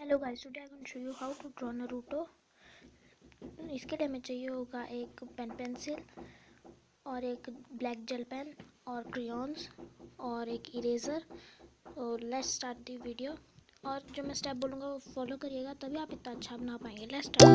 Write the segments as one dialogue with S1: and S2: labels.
S1: Hello guys, today I going show you how to draw Naruto. इसके लिए हमें चाहिए होगा एक पेंसिल और एक ब्लैक जेल पेन और क्रेयॉन्स और एक इरेज़र। तो लेट्स स्टार्ट दी वीडियो। और जो मैं स्टेप बोलूँगा वो फॉलो करिएगा, तभी आप इतना अच्छा बना पाएंगे। Let's start.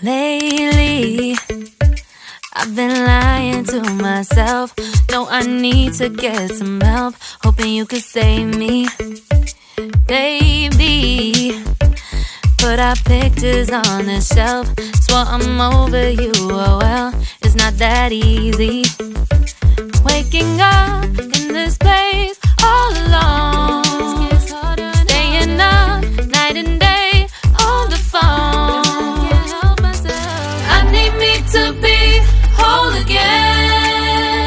S2: Lately, I've been lying to myself. No, I need to get some help. Hoping you could save me, baby. Put our pictures on the shelf. Swore I'm over you, oh well, it's not that easy. Waking up in this place all alone. Staying up night and day on the phone. To be whole again.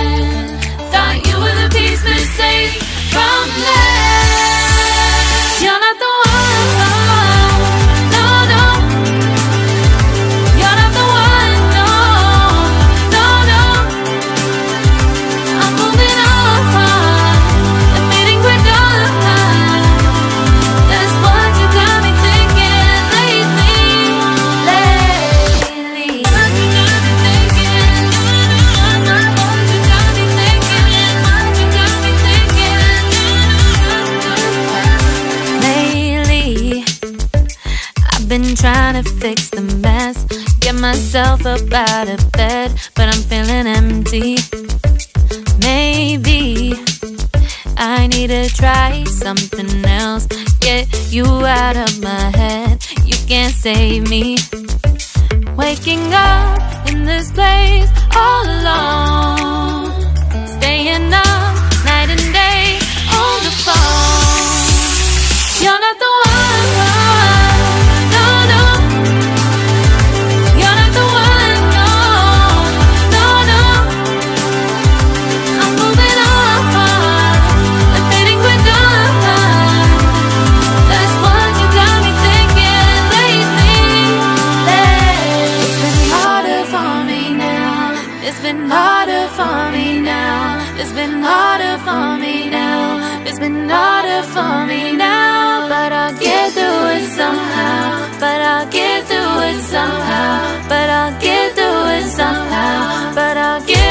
S2: Thought you were the piece missing from that. You're not the one. No, no. trying to fix the mess, get myself up out of bed, but I'm feeling empty. Maybe I need to try something else, get you out of my head. You can't save me. Waking up in this place all alone, staying up night and day on the phone. You're not the one, no, no. You're not the one, no, no, no. I'm moving on, I'm fading quicker. That's what you got me thinking lately. It's been harder for me now. It's been harder for me now. It's been harder for me now. It's been harder for me now. But I'll get through it somehow. But I'll get through it somehow. But I'll get through it somehow. But I'll get